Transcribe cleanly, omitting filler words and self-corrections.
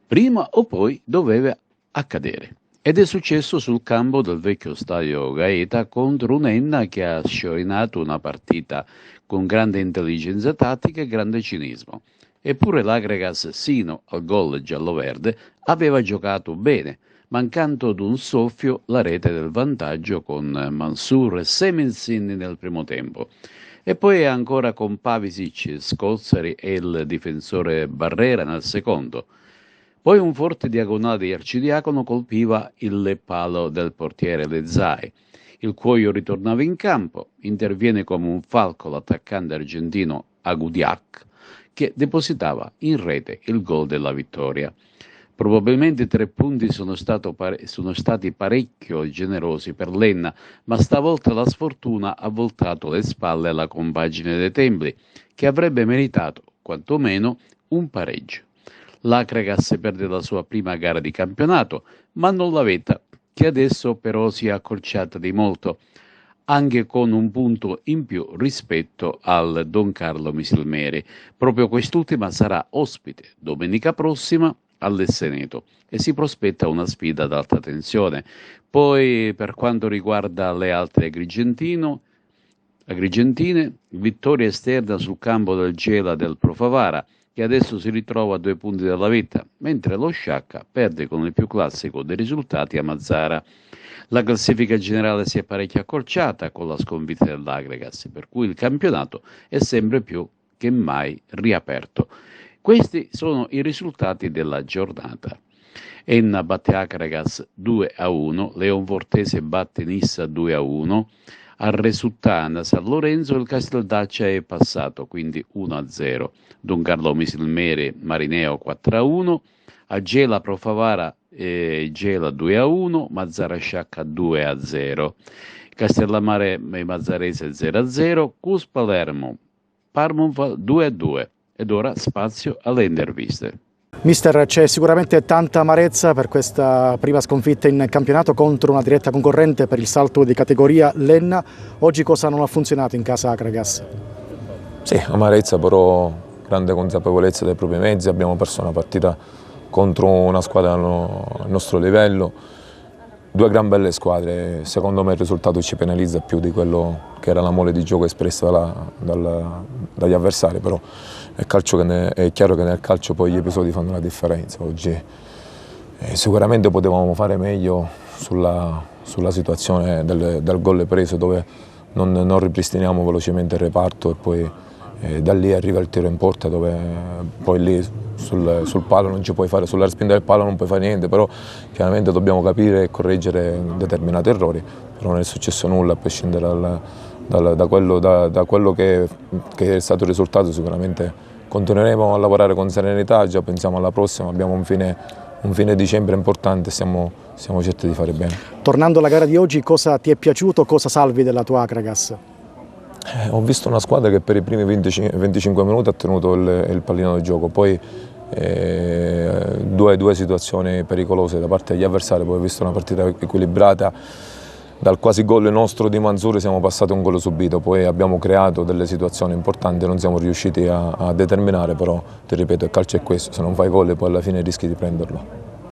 prima o poi doveva accadere. Ed è successo sul campo del vecchio stadio Gaeta contro un Enna che ha sciorinato una partita con grande intelligenza tattica e grande cinismo. Eppure l'Agregas, sino al gol giallo-verde, aveva giocato bene, mancando ad un soffio la rete del vantaggio con Mansour e Semensin nel primo tempo. E poi ancora con Pavisic, Scozzari e il difensore Barrera nel secondo. Poi un forte diagonale di Arcidiacono colpiva il palo del portiere Lezzai. Il cuoio ritornava in campo, interviene come un falco l'attaccante argentino Agudiak, che depositava in rete il gol della vittoria. Probabilmente 3 punti sono stati parecchio generosi per l'Enna, ma stavolta la sfortuna ha voltato le spalle alla compagine dei Templi, che avrebbe meritato, quantomeno, un pareggio. L'Acregas perde la sua prima gara di campionato, ma non la vetta, che adesso però si è accorciata di molto, anche con un punto in più rispetto al Don Carlo Misilmeri. Proprio quest'ultima sarà ospite domenica prossima all'Esseneto e si prospetta una sfida ad alta tensione. Poi, per quanto riguarda le altre agrigentine, vittoria esterna sul campo del Gela del Profavara, che adesso si ritrova a 2 punti dalla vetta, mentre lo Sciacca perde con il più classico dei risultati a Mazzara. La classifica generale si è parecchio accorciata con la sconfitta dell'Agregas, per cui il campionato è sempre più che mai riaperto. Questi sono i risultati della giornata. Enna batte Agregas 2-1, Leonfortese batte Nissa 2-1, a Resuttana San Lorenzo il Casteldaccia è passato, quindi 1-0. Don Carlo Misilmere Marineo 4-1, a Gela Profavara Gela 2-1, Mazzara Sciacca 2-0, Castellammare Mazzarese 0-0, Cus Palermo Parmonval 2-2. Ed ora spazio alle interviste. Mister, c'è sicuramente tanta amarezza per questa prima sconfitta in campionato contro una diretta concorrente per il salto di categoria, l'Enna. Oggi cosa non ha funzionato in casa Acregas? Sì, amarezza, però grande consapevolezza dei propri mezzi. Abbiamo perso una partita contro una squadra al nostro livello. 2 gran belle squadre, secondo me il risultato ci penalizza più di quello che era la mole di gioco espressa dagli avversari, però è chiaro che nel calcio poi gli episodi fanno la differenza. Oggi sicuramente potevamo fare meglio sulla situazione del gol preso, dove non ripristiniamo velocemente il reparto e poi da lì arriva il tiro in porta, dove poi lì sul palo non ci puoi fare, sulla respinta del palo non puoi fare niente, però chiaramente dobbiamo capire e correggere determinati errori, però non è successo nulla a prescindere da quello che è stato il risultato. Sicuramente continueremo a lavorare con serenità, già pensiamo alla prossima, abbiamo un fine dicembre importante, siamo certi di fare bene. Tornando alla gara di oggi, cosa ti è piaciuto, cosa salvi della tua Acregas? Ho visto una squadra che per i primi 25 minuti ha tenuto il pallino del gioco, poi due situazioni pericolose da parte degli avversari, poi ho visto una partita equilibrata. Dal quasi gol nostro di Mansour siamo passati a un gol subito, poi abbiamo creato delle situazioni importanti, non siamo riusciti a determinare, però ti ripeto il calcio è questo, se non fai gol poi alla fine rischi di prenderlo.